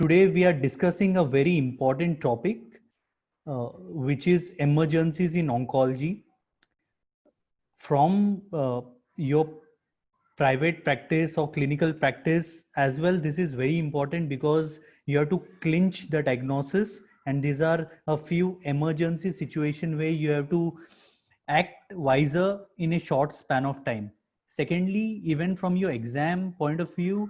Today we are discussing a very important topic, which is emergencies in oncology. From your private practice or clinical practice as well, this is very important because you have to clinch the diagnosis, and these are a few emergency situation where you have to act wiser in a short span of time. Secondly, even from your exam point of view,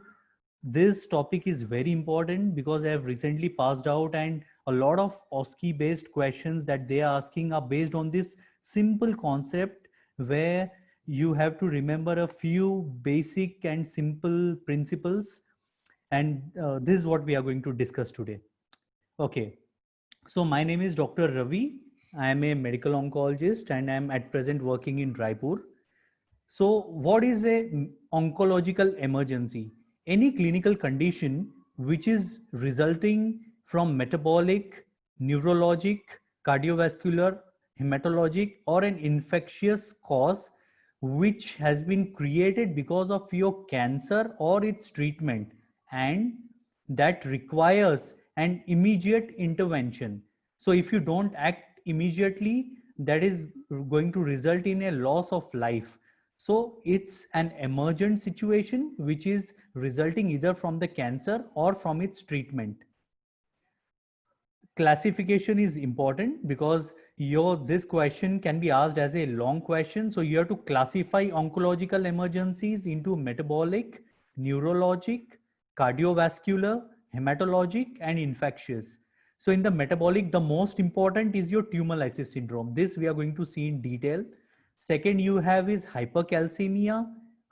this topic is very important because I have recently passed out, and a lot of OSCE based questions that they are asking are based on this simple concept where you have to remember a few basic and simple principles. And this is what we are going to discuss today. Okay, so my name is Dr. Ravi. I am a medical oncologist and I am at present working in Raipur. So, what is a oncological emergency? Any clinical condition which is resulting from metabolic, neurologic, cardiovascular, hematologic, or an infectious cause which has been created because of your cancer or its treatment, and that requires an immediate intervention. So, if you don't act immediately, that is going to result in a loss of life. So it's an emergent situation which is resulting either from the cancer or from its treatment. Classification is important because this question can be asked as a long question. So you have to classify oncological emergencies into metabolic, neurologic, cardiovascular, hematologic, and infectious. So in the metabolic, the most important is your tumor lysis syndrome. This we are going to see in detail. Second you have is hypercalcemia,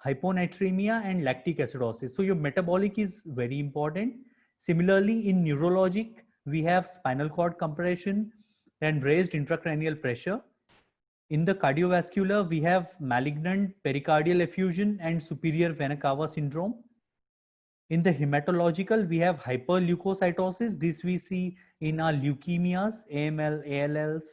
hyponatremia, and lactic acidosis. So your metabolic is very important. Similarly, in neurologic, we have spinal cord compression and raised intracranial pressure. In the cardiovascular, we have malignant pericardial effusion and superior vena cava syndrome. In the hematological, we have hyperleukocytosis. This we see in our leukemias, AML, ALLs,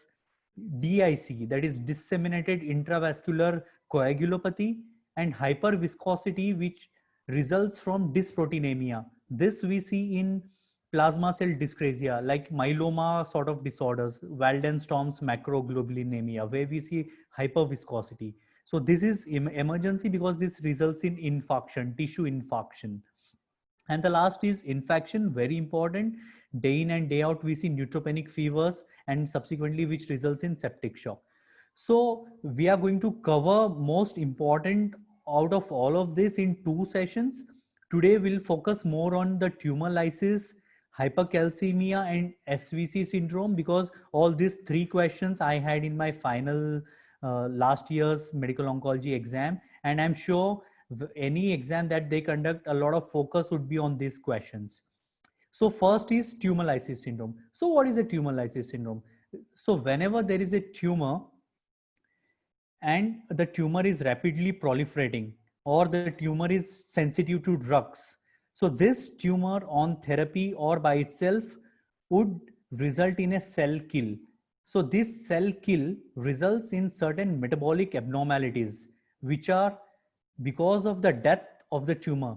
DIC, that is disseminated intravascular coagulopathy, and hyperviscosity, which results from dysproteinemia. This we see in plasma cell dyscrasia, like myeloma sort of disorders, Waldenstrom's macroglobulinemia, where we see hyperviscosity. So this is emergency because this results in infarction, tissue infarction. And the last is infection, very important. Day in and day out, we see neutropenic fevers and subsequently which results in septic shock. So we are going to cover most important out of all of this in 2 sessions. Today we'll focus more on the tumor lysis, hypercalcemia, and SVC syndrome, because all these 3 questions I had in my final last year's medical oncology exam, and I'm sure any exam that they conduct, a lot of focus would be on these questions. So first is tumor lysis syndrome. So what is a tumor lysis syndrome? So whenever there is a tumor and the tumor is rapidly proliferating, or the tumor is sensitive to drugs, so this tumor on therapy or by itself would result in a cell kill. So this cell kill results in certain metabolic abnormalities which are because of the death of the tumor.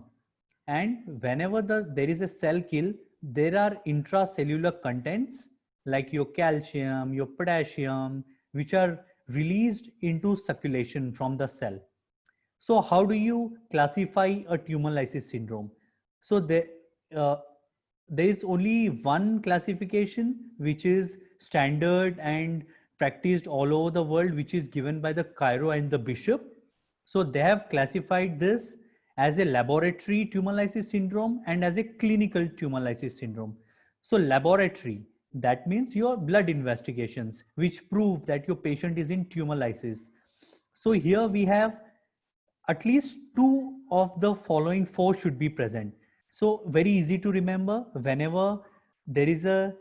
And whenever there is a cell kill, there are intracellular contents like your calcium, your potassium, which are released into circulation from the cell. So how do you classify a tumor lysis syndrome? So there is only one classification which is standard and practiced all over the world, which is given by the Cairo and the Bishop. So they have classified this as a laboratory tumor lysis syndrome and as a clinical tumor lysis syndrome. So laboratory, that means your blood investigations which prove that your patient is in tumor lysis. So here we have at least 2 of the following 4 should be present. So very easy to remember, whenever there is a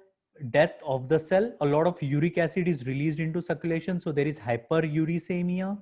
death of the cell, a lot of uric acid is released into circulation. So there is hyperuricemia.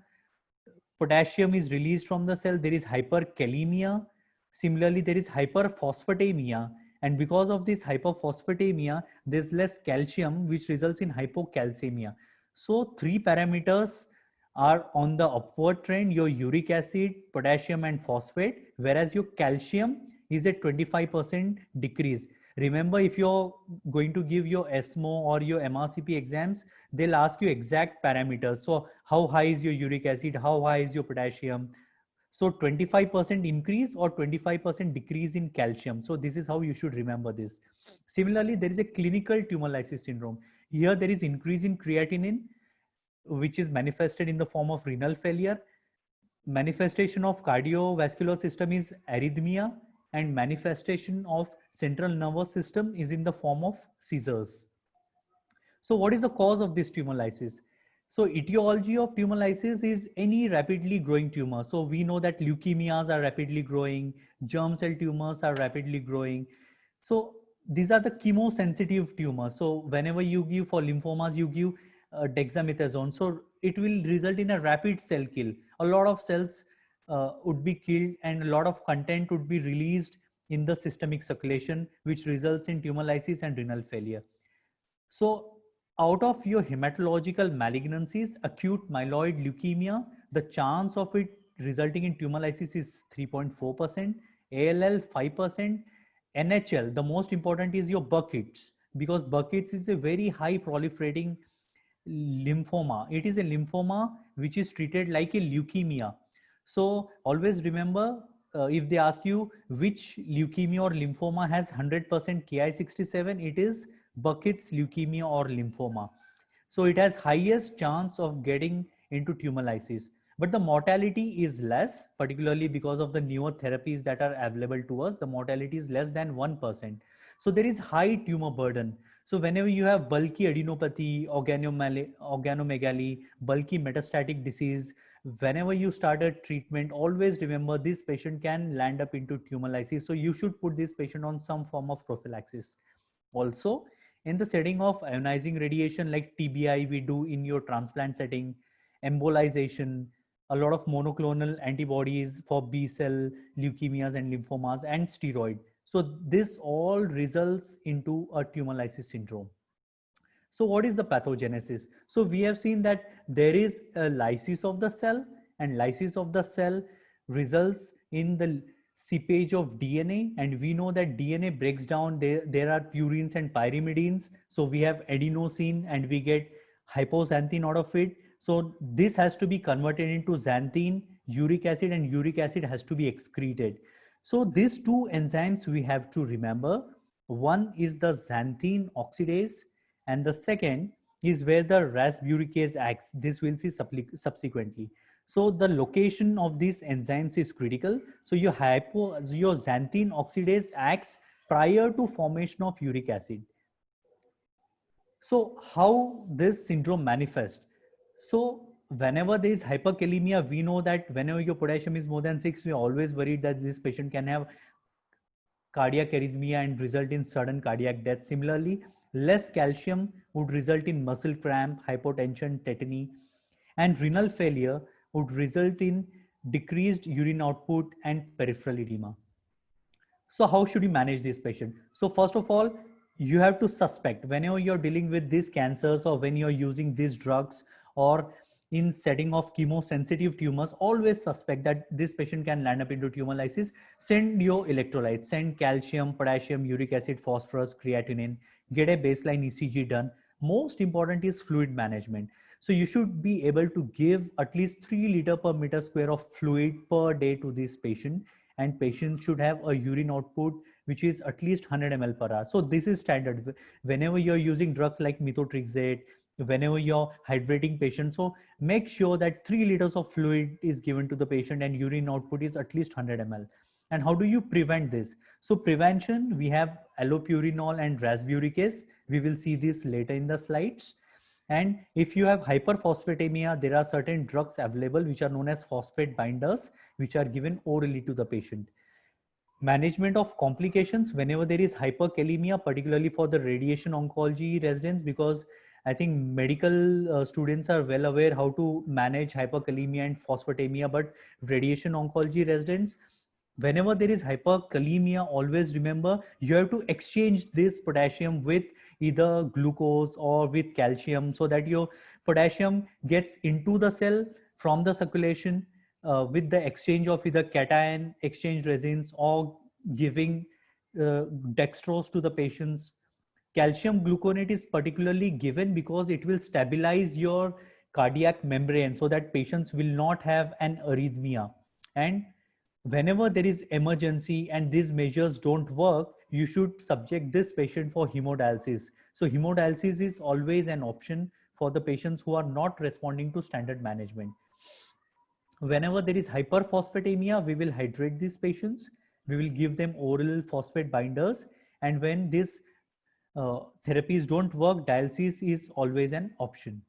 Potassium is released from the cell, there is hyperkalemia. Similarly, there is hyperphosphatemia. And because of this hyperphosphatemia, there's less calcium, which results in hypocalcemia. So 3 parameters are on the upward trend, your uric acid, potassium, and phosphate, whereas your calcium is at 25% decrease. Remember, if you're going to give your ESMO or your MRCP exams, they'll ask you exact parameters. So how high is your uric acid? How high is your potassium? So 25% increase or 25% decrease in calcium. So this is how you should remember this. Similarly, there is a clinical tumor lysis syndrome. Here there is increase in creatinine, which is manifested in the form of renal failure. Manifestation of cardiovascular system is arrhythmia, and manifestation of central nervous system is in the form of seizures. So what is the cause of this tumor lysis? So etiology of tumor lysis is any rapidly growing tumor. So we know that leukemias are rapidly growing, germ cell tumors are rapidly growing. So these are the chemosensitive tumors. So whenever you give for lymphomas, you give dexamethasone. So it will result in a rapid cell kill. A lot of cells would be killed and a lot of content would be released in the systemic circulation, which results in tumor lysis and renal failure. So out of your hematological malignancies, acute myeloid leukemia, the chance of it resulting in tumor lysis is 3.4%, ALL 5%, NHL, the most important is your Burkitt's, because Burkitt's is a very high proliferating lymphoma. It is a lymphoma which is treated like a leukemia. So always remember, if they ask you which leukemia or lymphoma has 100% Ki67, it is Burkitt's leukemia or lymphoma. So it has highest chance of getting into tumor lysis. But the mortality is less, particularly because of the newer therapies that are available to us. The mortality is less than 1%. So there is high tumor burden. So whenever you have bulky adenopathy, organomegaly, bulky metastatic disease, whenever you start a treatment, always remember this patient can land up into tumor lysis. So you should put this patient on some form of prophylaxis. Also, in the setting of ionizing radiation like TBI, we do in your transplant setting, embolization, a lot of monoclonal antibodies for B cell leukemias and lymphomas, and steroid. So this all results into a tumor lysis syndrome. So what is the pathogenesis? So we have seen that there is a lysis of the cell, and lysis of the cell results in the seepage of DNA, and we know that DNA breaks down, there are purines and pyrimidines. So we have adenosine and we get hypoxanthine out of it. So this has to be converted into xanthine, uric acid, and uric acid has to be excreted. So these two enzymes we have to remember. One is the xanthine oxidase, and the second is where the rasburicase acts. This we'll see subsequently. So the location of these enzymes is critical. So your xanthine oxidase acts prior to formation of uric acid. So how this syndrome manifests? So whenever there is hyperkalemia, we know that whenever your potassium is more than 6, we are always worried that this patient can have cardiac arrhythmia and result in sudden cardiac death. Similarly, less calcium would result in muscle cramp, hypotension, tetany, and renal failure would result in decreased urine output and peripheral edema. So how should you manage this patient? So first of all, you have to suspect whenever you're dealing with these cancers or when you're using these drugs or in setting of chemosensitive tumors, always suspect that this patient can land up into tumor lysis. Send your electrolytes, send calcium, potassium, uric acid, phosphorus, creatinine, get a baseline ECG done. Most important is fluid management. So you should be able to give at least 3 liter per meter square of fluid per day to this patient, and patient should have a urine output which is at least 100 ml per hour. So this is standard. Whenever you're using drugs like methotrexate, whenever you're hydrating patients, so make sure that 3 liters of fluid is given to the patient and urine output is at least 100 ml. And how do you prevent this? So prevention, we have allopurinol and rasburicase. We will see this later in the slides. And if you have hyperphosphatemia, there are certain drugs available which are known as phosphate binders, which are given orally to the patient. Management of complications whenever there is hyperkalemia, particularly for the radiation oncology residents, because I think medical students are well aware how to manage hyperkalemia and phosphatemia, but radiation oncology residents, whenever there is hyperkalemia, always remember you have to exchange this potassium with either glucose or with calcium so that your potassium gets into the cell from the circulation with the exchange of either cation exchange resins or giving dextrose to the patients. Calcium gluconate is particularly given because it will stabilize your cardiac membrane so that patients will not have an arrhythmia. And whenever there is emergency and these measures don't work, you should subject this patient for hemodialysis. So hemodialysis is always an option for the patients who are not responding to standard management. Whenever there is hyperphosphatemia, we will hydrate these patients. We will give them oral phosphate binders. And when these therapies don't work, dialysis is always an option.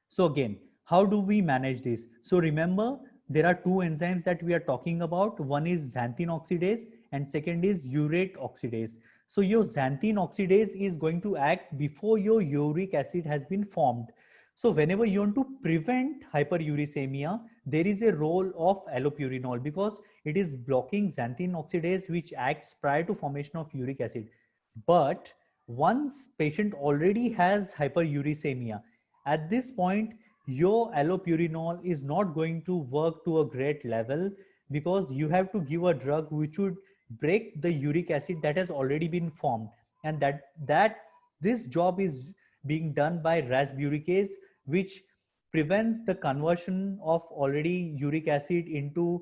So again, how do we manage this? So remember, there are two enzymes that we are talking about. One is xanthine oxidase and second is urate oxidase. So your xanthine oxidase is going to act before your uric acid has been formed. So whenever you want to prevent hyperuricemia, there is a role of allopurinol because it is blocking xanthine oxidase which acts prior to formation of uric acid. But once patient already has hyperuricemia, at this point, your allopurinol is not going to work to a great level because you have to give a drug which would break the uric acid that has already been formed, and that this job is being done by rasburicase, which prevents the conversion of already uric acid into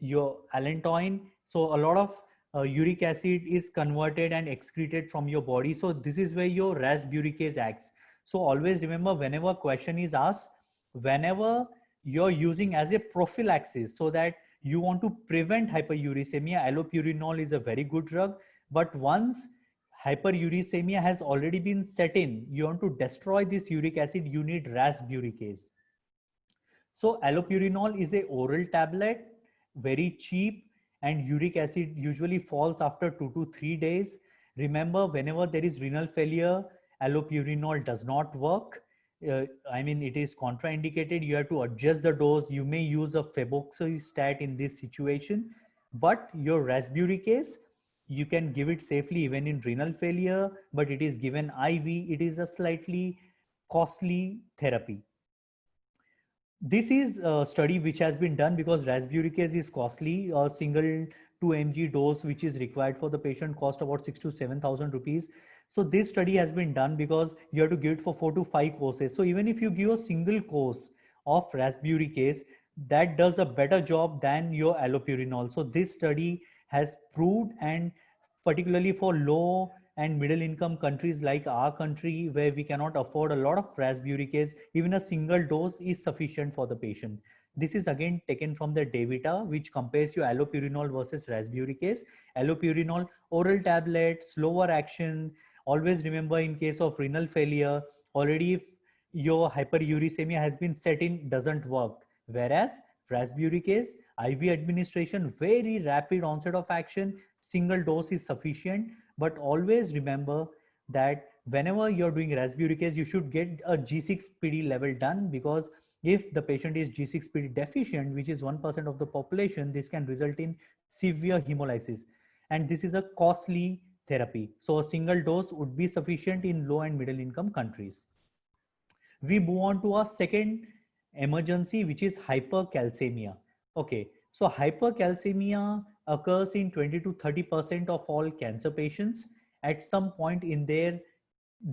your allantoin. So a lot of uric acid is converted and excreted from your body. So this is where your rasburicase acts. So always remember, whenever question is asked, whenever you're using as a prophylaxis, so that you want to prevent hyperuricemia, allopurinol is a very good drug. But once hyperuricemia has already been set in, you want to destroy this uric acid, you need rasburicase. So allopurinol is a oral tablet, very cheap, and uric acid usually falls after 2 to 3 days. Remember, whenever there is renal failure, allopurinol does not work. I mean, it is contraindicated. You have to adjust the dose. You may use a febuxostat in this situation, but your rasburicase, you can give it safely even in renal failure, but it is given IV. It is a slightly costly therapy. This is a study which has been done because rasburicase is costly. A single 2 mg dose which is required for the patient cost about 6 to 7,000 rupees. So this study has been done because you have to give it for 4 to 5 courses. So even if you give a single course of rasburicase, that does a better job than your allopurinol. So this study has proved, and particularly for low and middle income countries like our country, where we cannot afford a lot of rasburicase, even a single dose is sufficient for the patient. This is again taken from the DaVita, which compares your allopurinol versus rasburicase. Allopurinol, oral tablet, slower action. Always remember, in case of renal failure, already if your hyperuricemia has been set in, doesn't work. Whereas rasburicase, IV administration, very rapid onset of action, single dose is sufficient. But always remember that whenever you're doing rasburicase, you should get a G6PD level done, because if the patient is G6PD deficient, which is 1% of the population, this can result in severe hemolysis. And this is a costly therapy. So a single dose would be sufficient in low and middle income countries. We move on to our second emergency, which is hypercalcemia. Okay, so hypercalcemia occurs in 20 to 30% of all cancer patients at some point in their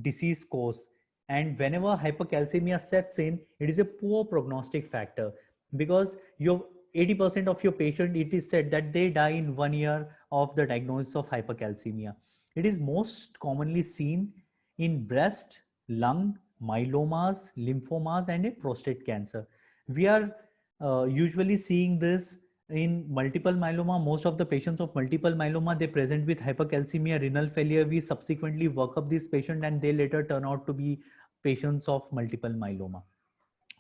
disease course. And whenever hypercalcemia sets in, it is a poor prognostic factor, because your 80% of your patient, it is said that they die in 1 year of the diagnosis of hypercalcemia. It is most commonly seen in breast, lung, myelomas, lymphomas, and a prostate cancer. We are usually seeing this in multiple myeloma. Most of the patients of multiple myeloma, they present with hypercalcemia, renal failure. We subsequently work up this patient and they later turn out to be patients of multiple myeloma.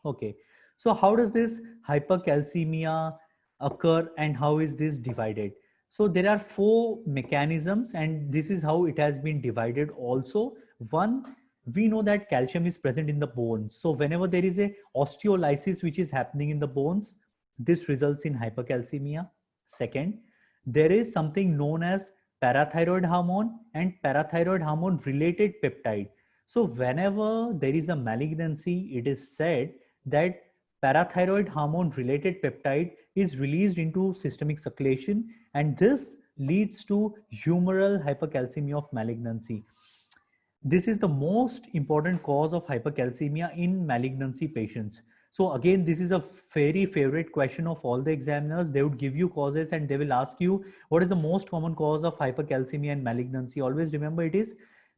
Okay, so how does this hypercalcemia occur and how is this divided? So there are 4 mechanisms, and this is how it has been divided also. One, we know that calcium is present in the bones. So whenever there is a osteolysis which is happening in the bones, this results in hypercalcemia. Second, there is something known as parathyroid hormone and parathyroid hormone related peptide. So whenever there is a malignancy, it is said that parathyroid hormone related peptide is released into systemic circulation, and this leads to humoral hypercalcemia of malignancy. This is the most important cause of hypercalcemia in malignancy patients. So again, this is a very favorite question of all the examiners. They would give you causes and they will ask you, what is the most common cause of hypercalcemia and malignancy? Always remember, it is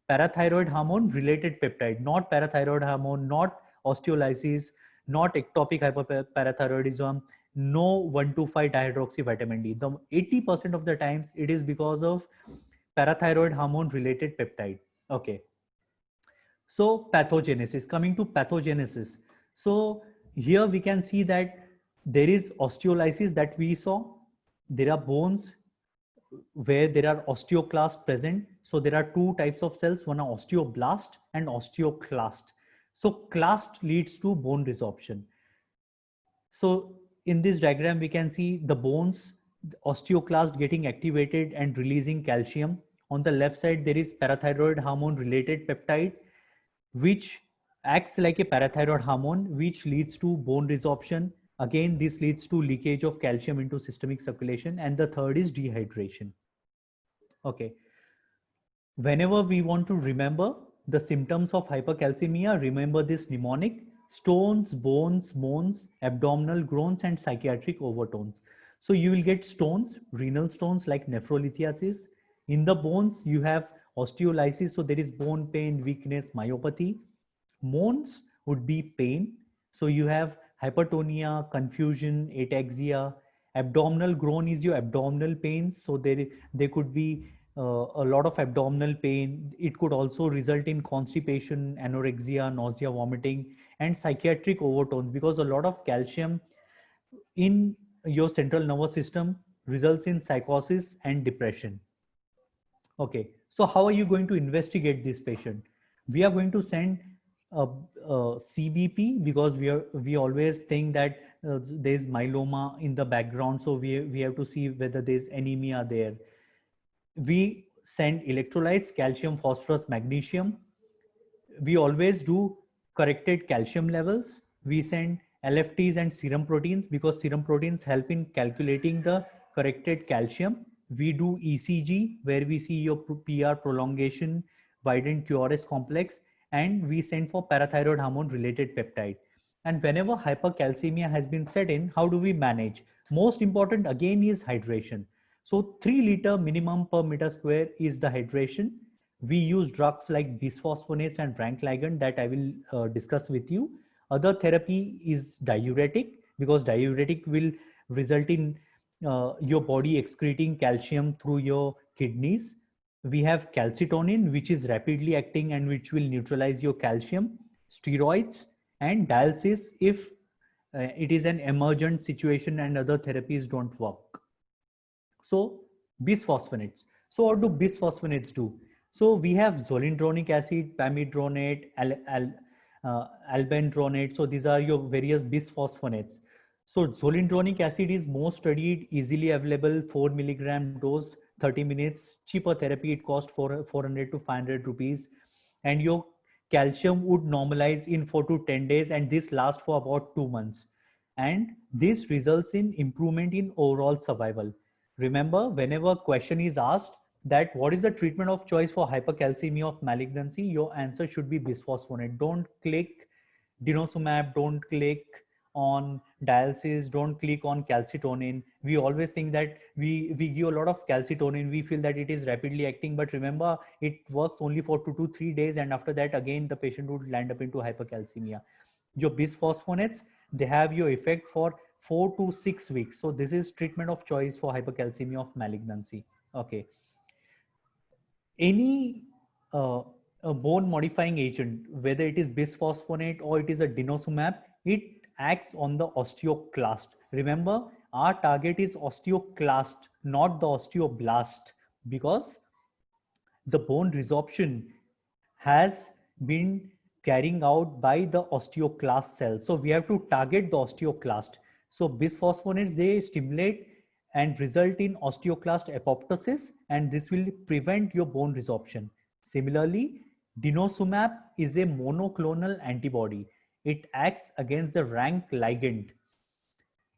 parathyroid hormone related peptide, not parathyroid hormone, not osteolysis, not ectopic hyperparathyroidism, no 1,2,5 dihydroxy vitamin D. The 80% of the times it is because of parathyroid hormone related peptide. Okay. So pathogenesis, coming to pathogenesis. So here we can see that there is osteolysis that we saw. There are bones where there are osteoclast present. So there are two types of cells, one are osteoblast and osteoclast. So clast leads to bone resorption. So in this diagram, we can see the bones, the osteoclast getting activated and releasing calcium. On the left side, there is parathyroid hormone related peptide, which acts like a parathyroid hormone, which leads to bone resorption. Again, this leads to leakage of calcium into systemic circulation. And the third is dehydration. Okay. Whenever we want to remember the symptoms of hypercalcemia, remember this mnemonic: stones, bones, moans, abdominal groans, and psychiatric overtones. So you will get stones, renal stones like nephrolithiasis. In the bones, you have osteolysis. So there is bone pain, weakness, myopathy. Moans would be pain. So you have hypertonia, confusion, ataxia. Abdominal groan is your abdominal pains. So there could be a lot of abdominal pain. It could also result in constipation, anorexia, nausea, vomiting, and psychiatric overtones, because a lot of calcium in your central nervous system results in psychosis and depression. Okay, so how are you going to investigate this patient? We are going to send a CBP, because we always think that there's myeloma in the background, so we have to see whether there's anemia there. We send electrolytes, calcium, phosphorus, magnesium. We always do corrected calcium levels. We send LFTs and serum proteins, because serum proteins help in calculating the corrected calcium. We do ECG, where we see your PR prolongation, widened QRS complex, and we send for parathyroid hormone related peptide. And whenever hypercalcemia has been set in, how do we manage? Most important again is hydration. So 3 liter minimum per meter square is the hydration. We use drugs like bisphosphonates and rank ligand that I will discuss with you. Other therapy is diuretic, because diuretic will result in your body excreting calcium through your kidneys. We have calcitonin, which is rapidly acting and which will neutralize your calcium, steroids, and dialysis if it is an emergent situation and other therapies don't work. So bisphosphonates. So what do bisphosphonates do? So we have zoledronic acid, pamidronate, albendronate. So these are your various bisphosphonates. So zoledronic acid is most studied, easily available, 4 milligram dose, 30 minutes, cheaper therapy. It costs 400 to 500 rupees. And your calcium would normalize in 4 to 10 days, and this lasts for about 2 months. And this results in improvement in overall survival. Remember, whenever question is asked that what is the treatment of choice for hypercalcemia of malignancy, your answer should be bisphosphonate. Don't click denosumab, don't click on dialysis, don't click on calcitonin. We always think that we give a lot of calcitonin, we feel that it is rapidly acting, but remember, it works only for 2 to 3 days, and after that again the patient would land up into hypercalcemia. Your bisphosphonates, they have your effect for 4 to 6 weeks. So this is treatment of choice for hypercalcemia of malignancy. Okay. Any a bone modifying agent, whether it is bisphosphonate or it is a denosumab, it acts on the osteoclast. Remember, our target is osteoclast, not the osteoblast, because the bone resorption has been carrying out by the osteoclast cells. So we have to target the osteoclast. So bisphosphonates, they stimulate and result in osteoclast apoptosis, and this will prevent your bone resorption. Similarly, denosumab is a monoclonal antibody. It acts against the rank ligand.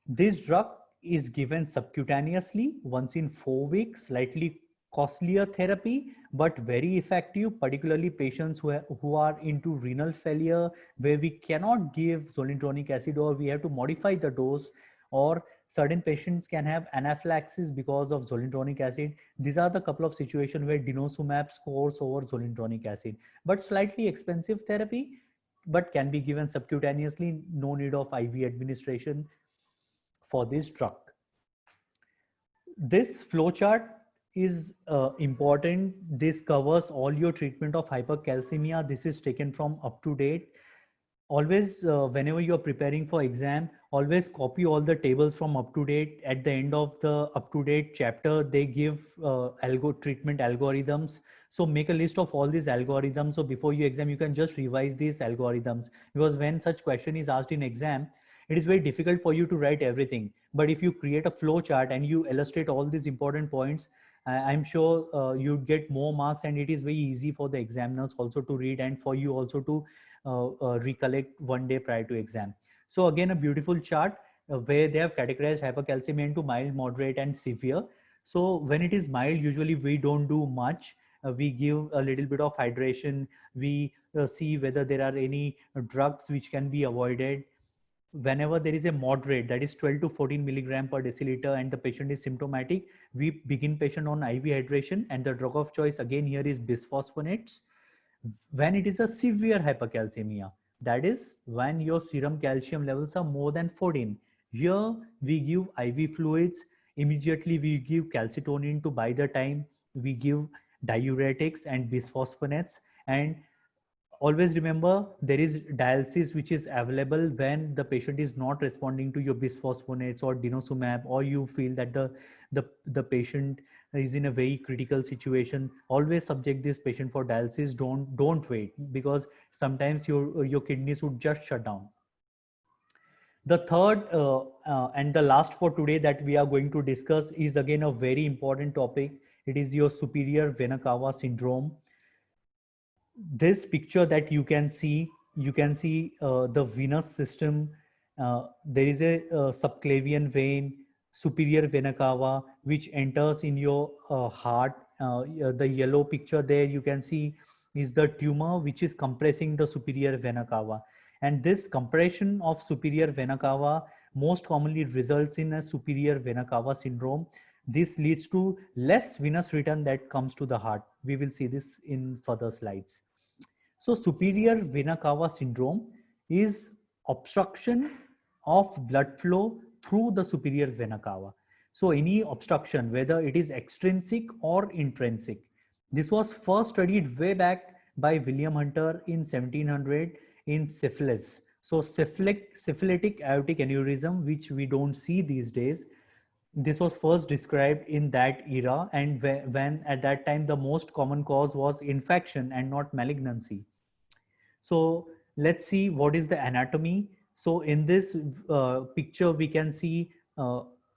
This drug is given subcutaneously once in 4 weeks, slightly costlier therapy, but very effective, particularly patients who are into renal failure, where we cannot give zoledronic acid or we have to modify the dose, or certain patients can have anaphylaxis because of zoledronic acid. These are the couple of situations where denosumab scores over zoledronic acid, but slightly expensive therapy, but can be given subcutaneously, no need of IV administration for this drug. This flowchart is important. This covers all your treatment of hypercalcemia. This is taken from UpToDate. Always, whenever you're preparing for exam, always copy all the tables from UpToDate. At the end of the UpToDate chapter, they give treatment algorithms. So make a list of all these algorithms. So before you exam, you can just revise these algorithms, because when such question is asked in exam, it is very difficult for you to write everything. But if you create a flow chart and you illustrate all these important points, I'm sure you'd get more marks, and it is very easy for the examiners also to read, and for you also to recollect one day prior to exam. So again, a beautiful chart where they have categorized hypercalcemia into mild, moderate, and severe. So when it is mild, usually we don't do much. We give a little bit of hydration. We see whether there are any drugs which can be avoided. Whenever there is a moderate, that is 12 to 14 milligram per deciliter, and the patient is symptomatic, we begin patient on IV hydration, and the drug of choice again here is bisphosphonates. When it is a severe hypercalcemia, that is when your serum calcium levels are more than 14, here we give IV fluids. Immediately we give calcitonin to buy the time. We give diuretics and bisphosphonates. And always remember, there is dialysis which is available when the patient is not responding to your bisphosphonates or denosumab, or you feel that the patient is in a very critical situation. Always subject this patient for dialysis. Don't wait, because sometimes your kidneys would just shut down. The third and the last for today that we are going to discuss is again a very important topic. It is your superior vena cava syndrome. This picture that you can see the venous system. There is a subclavian vein, superior vena cava, which enters in your heart. The yellow picture there you can see is the tumor which is compressing the superior vena cava, and this compression of superior vena cava most commonly results in a superior vena cava syndrome. This leads to less venous return that comes to the heart. We will see this in further slides. So superior vena cava syndrome is obstruction of blood flow through the superior vena cava. So any obstruction, whether it is extrinsic or intrinsic. This was first studied way back by William Hunter in 1700 in syphilis. So syphilitic aortic aneurysm, which we don't see these days, this was first described in that era, and when at that time the most common cause was infection and not malignancy. So let's see what is the anatomy. So in this picture we can see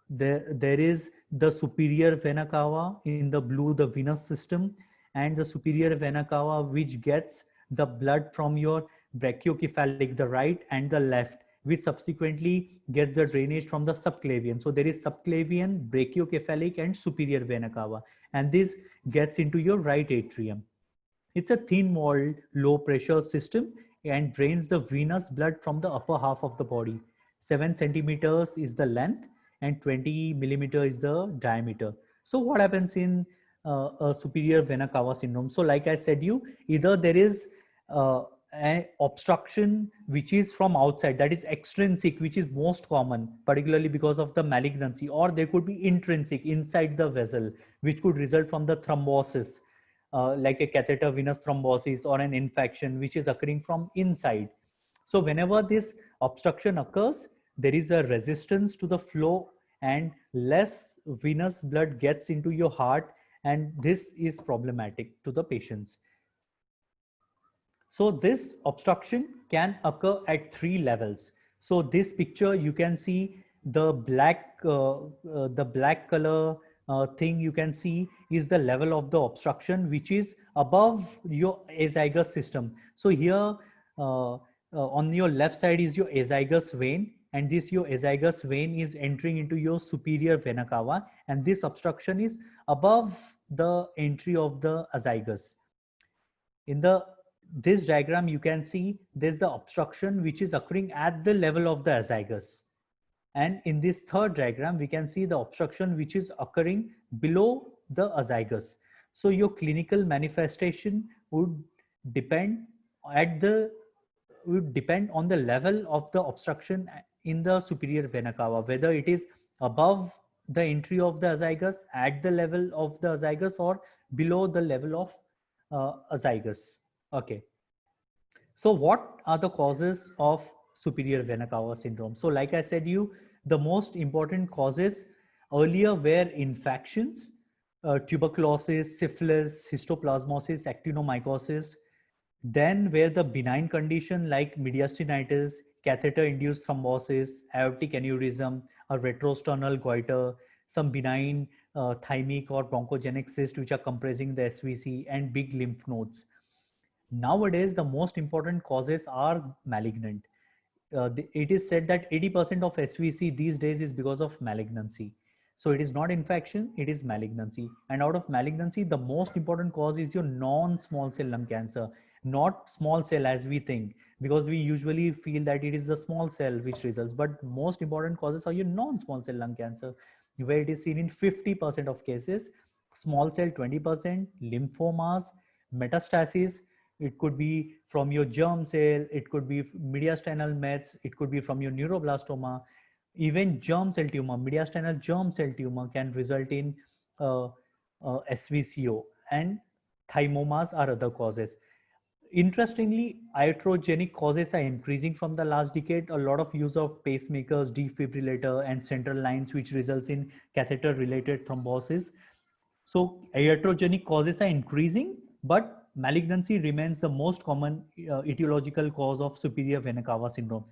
there is the superior vena cava in the blue, the venous system, and the superior vena cava which gets the blood from your brachiocephalic, the right and the left, which subsequently gets the drainage from the subclavian. So there is subclavian, brachiocephalic, and superior vena cava, and this gets into your right atrium. It's a thin-walled, low-pressure system and drains the venous blood from the upper half of the body. 7 centimeters is the length and 20 millimeter is the diameter. So what happens in a superior vena cava syndrome? So like I said, either there is an obstruction which is from outside, that is extrinsic, which is most common, particularly because of the malignancy, or there could be intrinsic inside the vessel, which could result from the thrombosis, like a catheter venous thrombosis or an infection which is occurring from inside. So whenever this obstruction occurs, there is a resistance to the flow and less venous blood gets into your heart, and this is problematic to the patients. So this obstruction can occur at 3 levels. So this picture you can see the black color thing you can see is the level of the obstruction which is above your azygous system. So here on your left side is your azygous vein, and this your azygous vein is entering into your superior vena cava, and this obstruction is above the entry of the azygos. In the this diagram, you can see there's the obstruction which is occurring at the level of the azygos. And in this third diagram, we can see the obstruction which is occurring below the azygos. So your clinical manifestation depend at the would depend on the level of the obstruction in the superior vena cava, whether it is above the entry of the azygos, at the level of the azygos, or below the level of azygos. Okay. So what are the causes of superior vena cava syndrome? So like I said you, the most important causes earlier were infections, tuberculosis, syphilis, histoplasmosis, actinomycosis. Then were the benign condition like mediastinitis, catheter-induced thrombosis, aortic aneurysm, a retrosternal goiter, some benign thymic or bronchogenic cyst which are compressing the SVC, and big lymph nodes. Nowadays, the most important causes are malignant. It is said that 80% of SVC these days is because of malignancy. So it is not infection, it is malignancy. And out of malignancy, the most important cause is your non-small cell lung cancer, not small cell as we think, because we usually feel that it is the small cell which results. But most important causes are your non-small cell lung cancer, where it is seen in 50% of cases, small cell 20%, lymphomas, metastasis. It could be from your germ cell, it could be mediastinal mets, it could be from your neuroblastoma. Even germ cell tumor, mediastinal germ cell tumor can result in SVCO, and thymomas are other causes. Interestingly, iatrogenic causes are increasing from the last decade. A lot of use of pacemakers, defibrillator, and central lines, which results in catheter-related thrombosis. So iatrogenic causes are increasing, but malignancy remains the most common etiological cause of superior vena cava syndrome.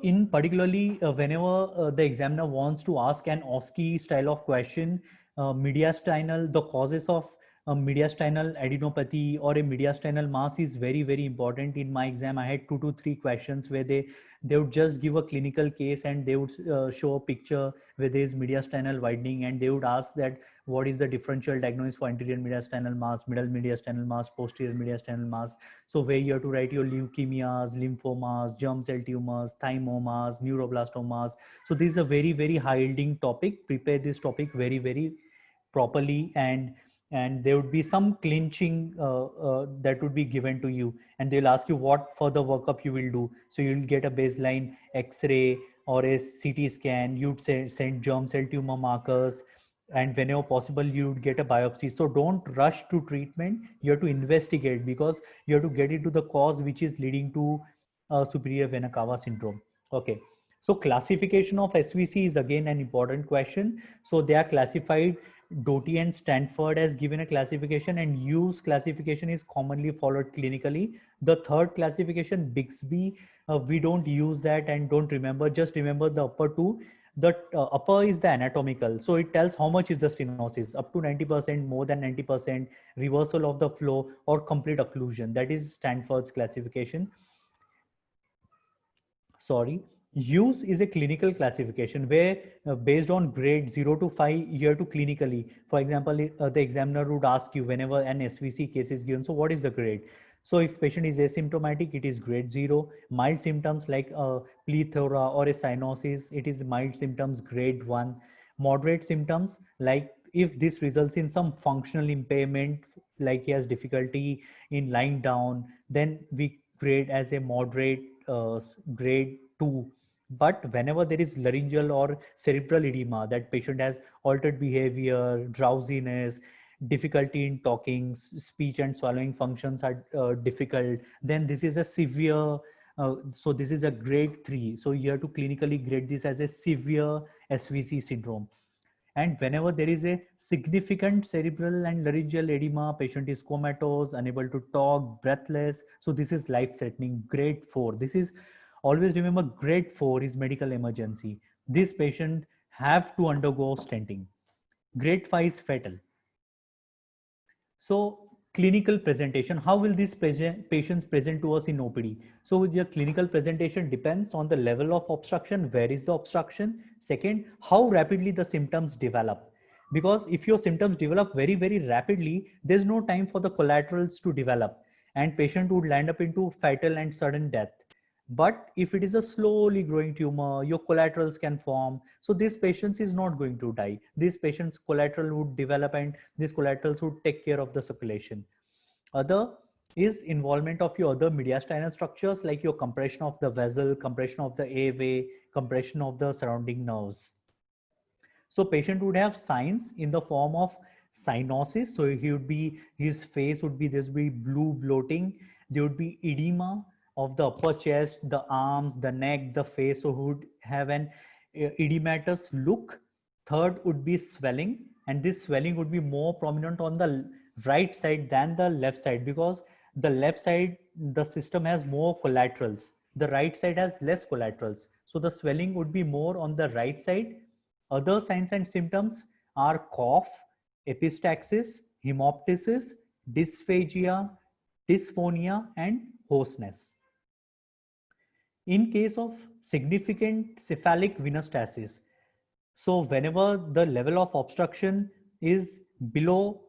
In particularly, whenever the examiner wants to ask an OSCE style of question, mediastinal, the causes of mediastinal adenopathy or a mediastinal mass is very, very important. In my exam, I had 2 to 3 questions where they would just give a clinical case, and they would show a picture where there is mediastinal widening, and they would ask that what is the differential diagnosis for anterior mediastinal mass, middle mediastinal mass, posterior mediastinal mass. So where you have to write your leukemias, lymphomas, germ cell tumors, thymomas, neuroblastomas. So this is a very, very high yielding topic. Prepare this topic very, very properly, and there would be some clinching that would be given to you, and they'll ask you what further workup you will do. So you'll get a baseline X-ray or a CT scan. You'd send germ cell tumor markers, and whenever possible you would get a biopsy. So don't rush to treatment. You have to investigate, because you have to get into the cause which is leading to superior vena cava syndrome. Okay, so classification of SVC is again an important question. So they are classified. Doty and Stanford has given a classification, and Hughes classification is commonly followed clinically. The third classification, Bixby, we don't use that and don't remember. Just remember the upper two. The upper is the anatomical, so it tells how much is the stenosis, up to 90%, more than 90%, reversal of the flow, or complete occlusion. That is Stanford's classification. Sorry. Hughes is a clinical classification where based on grade 0 to 5, you have to clinically, for example, the examiner would ask you whenever an SVC case is given, so what is the grade? So if patient is asymptomatic, it is grade 0. Mild symptoms like plethora or a cyanosis, it is mild symptoms, grade 1. Moderate symptoms, like if this results in some functional impairment, like he has difficulty in lying down, then we grade as a moderate grade 2. But whenever there is laryngeal or cerebral edema, that patient has altered behavior, drowsiness, difficulty in talking, speech and swallowing functions are difficult, then this is a severe, so this is a grade 3. So you have to clinically grade this as a severe SVC syndrome. And whenever there is a significant cerebral and laryngeal edema, patient is comatose, unable to talk, breathless. So this is life-threatening, grade 4. This is, always remember, grade 4 is medical emergency. This patient have to undergo stenting. Grade 5 is fatal. So Clinical presentation. How will these patients present to us in OPD? So your clinical presentation depends on the level of obstruction, where is the obstruction. Second, how rapidly the symptoms develop. Because if your symptoms develop very, very rapidly, there's no time for the collaterals to develop and patient would land up into fatal and sudden death. But if it is a slowly growing tumor, your collaterals can form. So this patient is not going to die. This patient's collateral would develop and these collaterals would take care of the circulation. Other is involvement of your other mediastinal structures like your compression of the vessel, compression of the airway, compression of the surrounding nerves. So patient would have signs in the form of cyanosis. So his face would be, there's be blue bloating. There would be edema of the upper chest, the arms, the neck, the face. So who would have an edematous look. Third would be swelling, and this swelling would be more prominent on the right side than the left side, because the left side, the system has more collaterals. The right side has less collaterals. So the swelling would be more on the right side. Other signs and symptoms are cough, epistaxis, hemoptysis, dysphagia, dysphonia, and hoarseness. In case of significant cephalic venostasis, so whenever the level of obstruction is below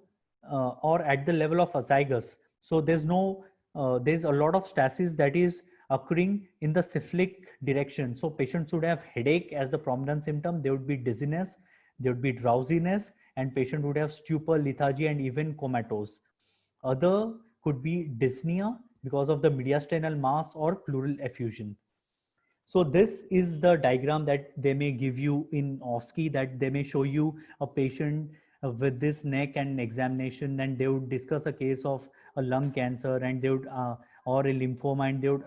or at the level of azygos, so there's a lot of stasis that is occurring in the cephalic direction. So patients would have headache as the prominent symptom. There would be dizziness, there would be drowsiness, and patient would have stupor, lethargy, and even comatose. Other could be dyspnea because of the mediastinal mass or pleural effusion. So this is the diagram that they may give you in OSCE, that they may show you a patient with this neck and examination, and they would discuss a case of a lung cancer, and they would or a lymphoma, and they would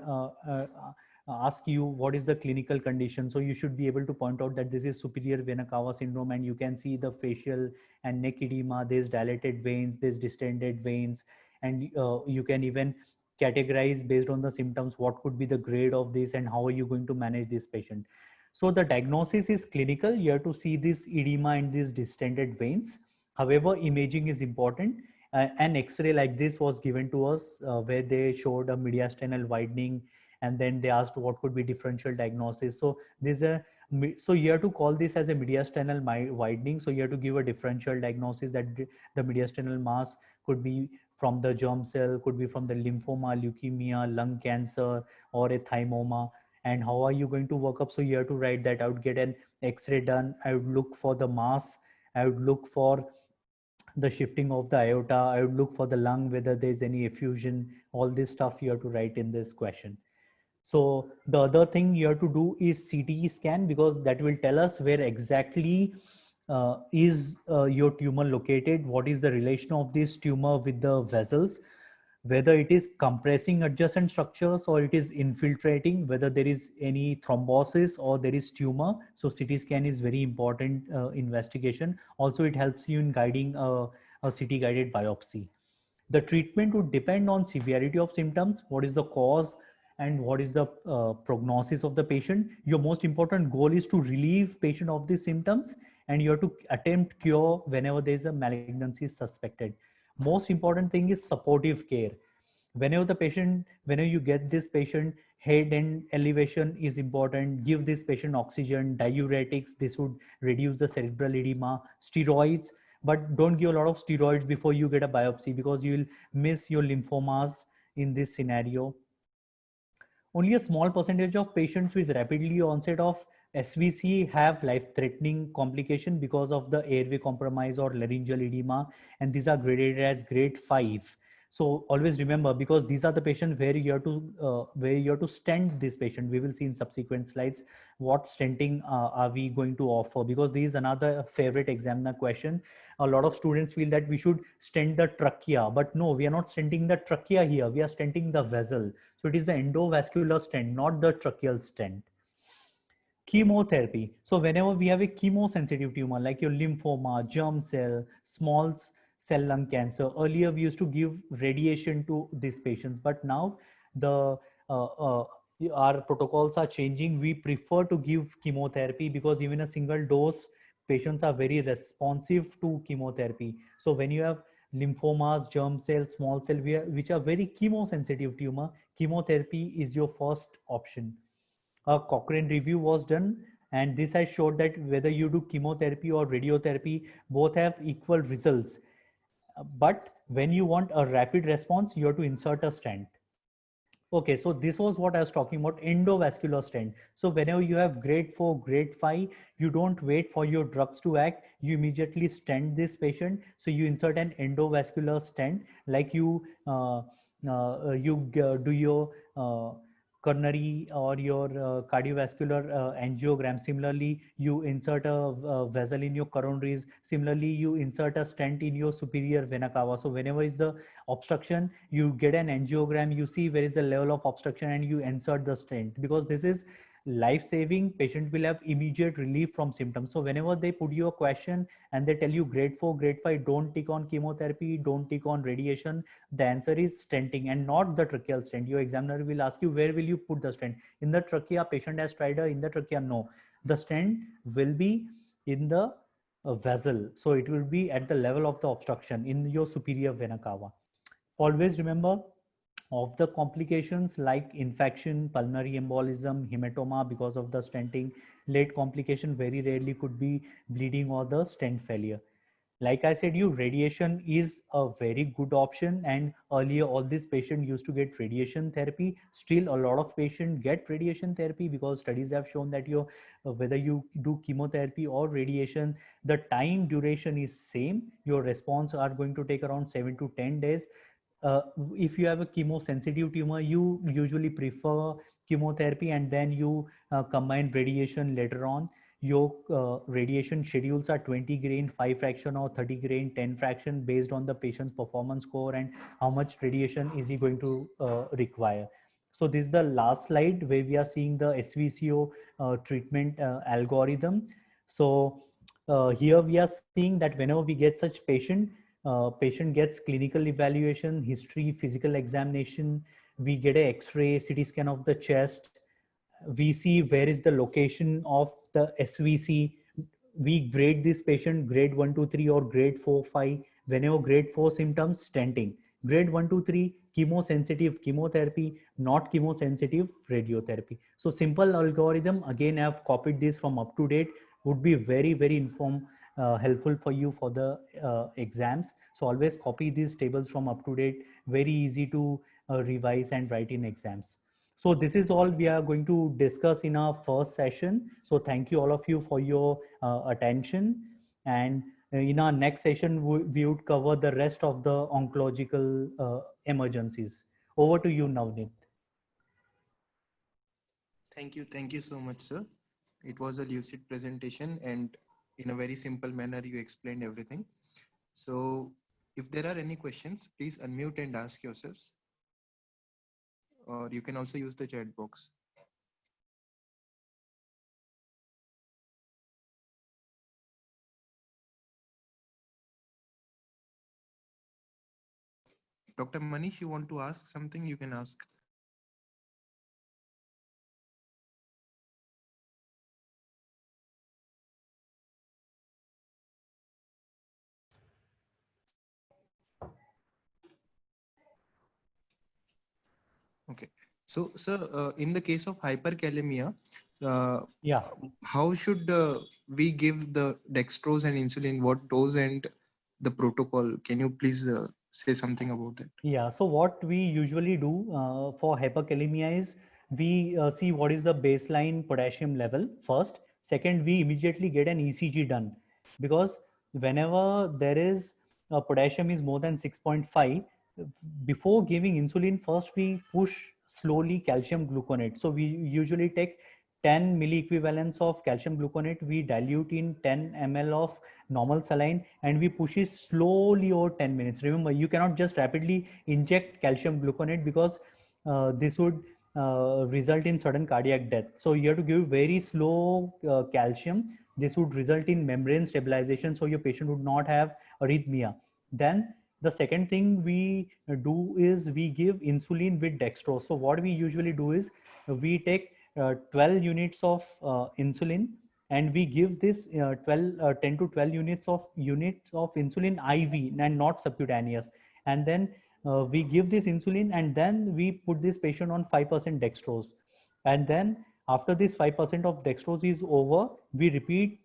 ask you what is the clinical condition. So you should be able to point out that this is superior vena cava syndrome, and you can see the facial and neck edema, there's dilated veins, there's distended veins, and you can even categorize based on the symptoms what could be the grade of this and how are you going to manage this patient. So the diagnosis is clinical. You have to see this edema and these distended veins. However, imaging is important. An X-ray like this was given to us where they showed a mediastinal widening, and then they asked what could be differential diagnosis. So so you have to call this as a mediastinal widening. So you have to give a differential diagnosis that the mediastinal mass could be from the germ cell, could be from the lymphoma, leukemia, lung cancer, or a thymoma. And how are you going to work up? So you have to write that. I would get an X-ray done. I would look for the mass. I would look for the shifting of the aorta. I would look for the lung, whether there's any effusion. All this stuff you have to write in this question. So the other thing you have to do is CT scan, because that will tell us where exactly is your tumor located, what is the relation of this tumor with the vessels, whether it is compressing adjacent structures or it is infiltrating, whether there is any thrombosis or there is tumor. So CT scan is very important investigation. Also, it helps you in guiding a CT guided biopsy. The treatment would depend on severity of symptoms, what is the cause, and what is the prognosis of the patient. Your most important goal is to relieve patient of these symptoms, and you have to attempt cure whenever there is a malignancy suspected. Most important thing is supportive care. Whenever you get this patient, head and elevation is important. Give this patient oxygen, diuretics, this would reduce the cerebral edema, steroids, but don't give a lot of steroids before you get a biopsy, because you will miss your lymphomas in this scenario. Only a small percentage of patients with rapidly onset of SVC have life-threatening complication because of the airway compromise or laryngeal edema, and these are graded as grade 5. So always remember, because these are the patients where you have to stent this patient. We will see in subsequent slides what stenting are we going to offer, because this is another favorite examiner question. A lot of students feel that we should stent the trachea, but no, we are not stenting the trachea here. We are stenting the vessel. So it is the endovascular stent, not the tracheal stent. Chemotherapy. So whenever we have a chemosensitive tumor like your lymphoma, germ cell, small cell lung cancer, earlier we used to give radiation to these patients, but now the our protocols are changing. We prefer to give chemotherapy because even a single dose, patients are very responsive to chemotherapy. So when you have lymphomas, germ cells, small cell, which are very chemosensitive tumor, chemotherapy is your first option. A Cochrane review was done, and this has showed that whether you do chemotherapy or radiotherapy, both have equal results. But when you want a rapid response, you have to insert a stent. Okay, so this was what I was talking about, endovascular stent. So whenever you have grade 4, grade 5, you don't wait for your drugs to act. You immediately stent this patient. So you insert an endovascular stent, like you do your coronary or your cardiovascular angiogram. Similarly, you insert a vessel in your coronaries. Similarly, you insert a stent in your superior vena cava. So whenever is the obstruction, you get an angiogram, you see where is the level of obstruction, and you insert the stent, because this is life saving. Patient will have immediate relief from symptoms. So whenever they put you a question and they tell you grade 4, grade 5, don't take on chemotherapy, don't take on radiation, the answer is stenting, and not the tracheal stent. Your examiner will ask you, where will you put the stent? In the trachea, patient has tried in the trachea. No, the stent will be in the vessel, so it will be at the level of the obstruction in your superior vena cava. Always remember, of the complications like infection, pulmonary embolism, hematoma because of the stenting, late complication very rarely could be bleeding or the stent failure. Like I said, you radiation is a very good option, and earlier all these patients used to get radiation therapy. Still, a lot of patients get radiation therapy because studies have shown that your whether you do chemotherapy or radiation, the time duration is same. Your response are going to take around 7 to 10 days. uh, if you have a chemosensitive tumor, you usually prefer chemotherapy and then you combine radiation later on. Your radiation schedules are 20 grain 5 fraction or 30 grain 10 fraction, based on the patient's performance score and how much radiation is he going to require. So this is the last slide where we are seeing the SVCO treatment algorithm. So here we are seeing that whenever we get such patient gets clinical evaluation, history, physical examination. We get a X-ray, CT scan of the chest. We see where is the location of the SVC. We grade this patient grade 1 to 3 or grade 4, 5. Whenever grade 4 symptoms, stenting. Grade 1 to 3, chemosensitive chemotherapy, not chemosensitive radiotherapy. So simple algorithm. Again, I have copied this from UpToDate. Would be very, very helpful for you for the exams. So always copy these tables from UpToDate. Very easy to revise and write in exams. So this is all we are going to discuss in our first session. So thank you all of you for your attention. And in our next session, we would cover the rest of the oncological emergencies. Over to you, Navneet. Thank you so much, sir. It was a lucid presentation, and in a very simple manner, you explained everything. So if there are any questions, please unmute and ask yourselves, or you can also use the chat box. Dr. Manish, you want to ask something, you can ask. Okay. So, sir, in the case of hyperkalemia, Yeah. how should we give the dextrose and insulin? What dose and the protocol? Can you please say something about that? Yeah, so what we usually do for hyperkalemia is we see what is the baseline potassium level first. Second, we immediately get an ECG done, because whenever there is potassium is more than 6.5, before giving insulin, first we push slowly calcium gluconate. So we usually take 10 milliequivalents of calcium gluconate, we dilute in 10 ml of normal saline, and we push it slowly over 10 minutes. Remember, you cannot just rapidly inject calcium gluconate, because this would result in sudden cardiac death. So you have to give very slow calcium. This would result in membrane stabilization, so your patient would not have arrhythmia. Then the second thing we do is we give insulin with dextrose. So what we usually do is we take 12 units of insulin, and we give this 10 to 12 units of insulin IV and not subcutaneous. And then we give this insulin, and then we put this patient on 5% dextrose. And then after this 5% of dextrose is over, we repeat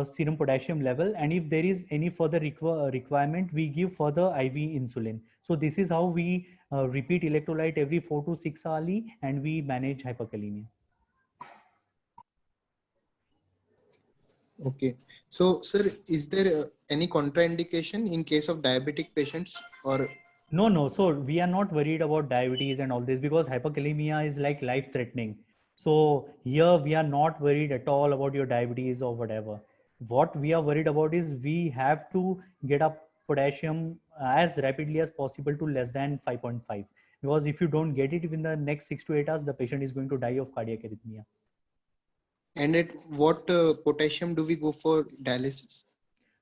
serum potassium level, and if there is any further requirement, we give further IV insulin. So this is how we repeat electrolyte every 4 to 6 hourly, and we manage hyperkalemia. Okay. So, sir, is there any contraindication in case of diabetic patients or? No. So we are not worried about diabetes and all this, because hyperkalemia is like life threatening. So here we are not worried at all about your diabetes or whatever. What we are worried about is we have to get up potassium as rapidly as possible to less than 5.5. Because if you don't get it within the next 6 to 8 hours, the patient is going to die of cardiac arrhythmia. And at what potassium do we go for dialysis?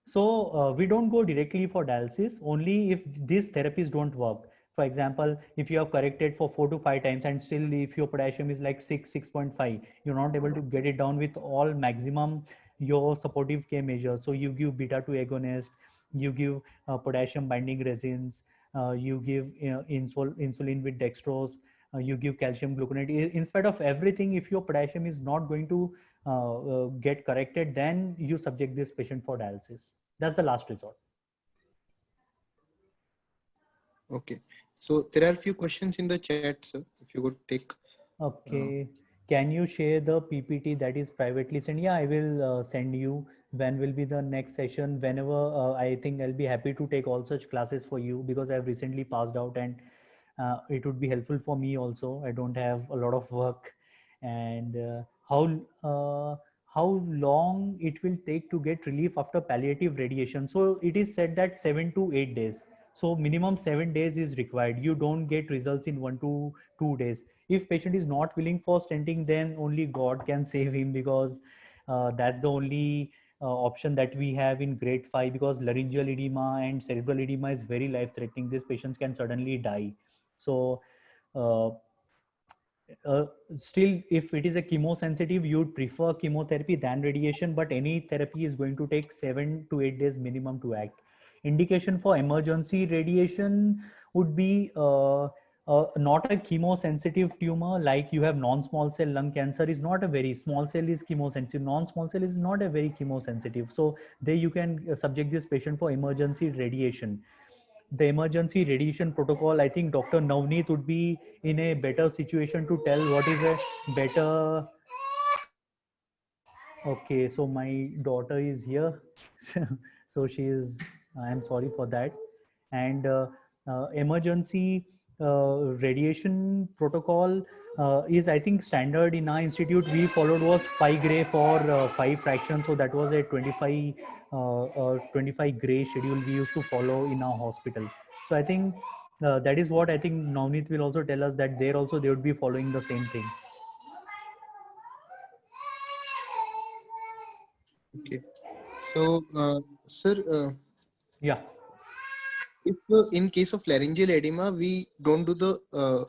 So we don't go directly for dialysis only if these therapies don't work. For example, if you have corrected for 4 to 5 times and still if your potassium is like 6.5, you're not able to get it down with all maximum your supportive care measures. So you give beta 2 agonist, you give potassium binding resins, you give insulin with dextrose, you give calcium gluconate. In spite of everything, if your potassium is not going to get corrected, then you subject this patient for dialysis. That's the last resort. Okay. So there are a few questions in the chat, sir. If you could take. Okay. Can you share the PPT that is privately sent? Yeah, I will send you. When will be the next session? Whenever I think I'll be happy to take all such classes for you, because I've recently passed out, and it would be helpful for me also. I don't have a lot of work. And how long it will take to get relief after palliative radiation? So it is said that 7 to 8 days. So minimum 7 days is required. You don't get results in 1 to 2 days. If patient is not willing for stenting, then only God can save him, because that's the only option that we have in grade 5, because laryngeal edema and cerebral edema is very life threatening. These patients can suddenly die. So uh, still, if it is a chemosensitive, you'd prefer chemotherapy than radiation, but any therapy is going to take 7 to 8 days minimum to act. Indication for emergency radiation would be not a chemosensitive tumor, like you have non-small cell lung cancer is not a very small cell is chemosensitive, non-small cell is not a very chemosensitive. So there you can subject this patient for emergency radiation. The emergency radiation protocol, I think Dr. Navneet would be in a better situation to tell what is a better. Okay, so my daughter is here. So she is, I am sorry for that. And emergency radiation protocol is, I think, standard in our institute. We followed was 5 gray for 5 fractions. So that was a 25 gray schedule we used to follow in our hospital. So I think that is what I think Navneet will also tell us, that there also they would be following the same thing. Okay. So, sir, Yeah. if in case of laryngeal edema, we don't do the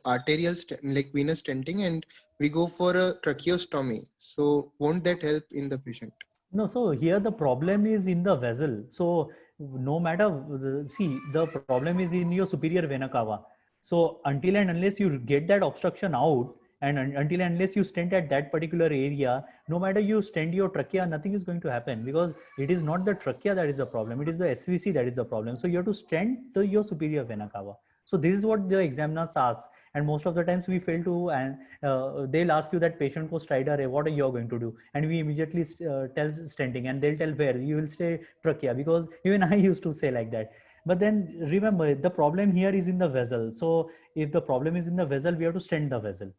arterial like venous stenting, and we go for a tracheostomy. So, won't that help in the patient? No, so here the problem is in the vessel. So no matter, see, the problem is in your superior vena cava. So until and unless you get that obstruction out, and until and unless you stent at that particular area, no matter you stent your trachea, nothing is going to happen, because it is not the trachea that is the problem. It is the SVC that is the problem. So you have to stent your superior vena cava. So this is what the examiners ask. And most of the times we fail to, and they'll ask you that patient ko stridor hai, what are you going to do? And we immediately tell stenting, and they'll tell where you will stay trachea, because even I used to say like that. But then remember, the problem here is in the vessel. So if the problem is in the vessel, we have to stent the vessel.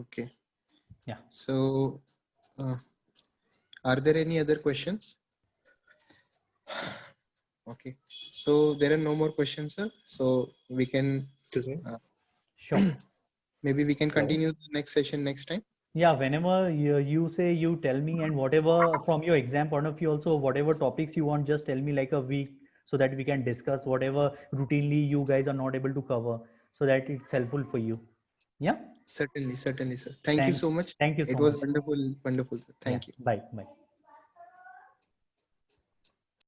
Okay. Yeah. So, are there any other questions? Okay. So there are no more questions, sir. So we can. Sure. Maybe we can continue the next session next time. Yeah, whenever you say, you tell me, and whatever from your exam point of view also, whatever topics you want, just tell me like a week, so that we can discuss whatever routinely you guys are not able to cover, so that it's helpful for you. Yeah. Certainly, sir. Thank you so much. Thank you so It was much. wonderful, sir. Thank you. Bye.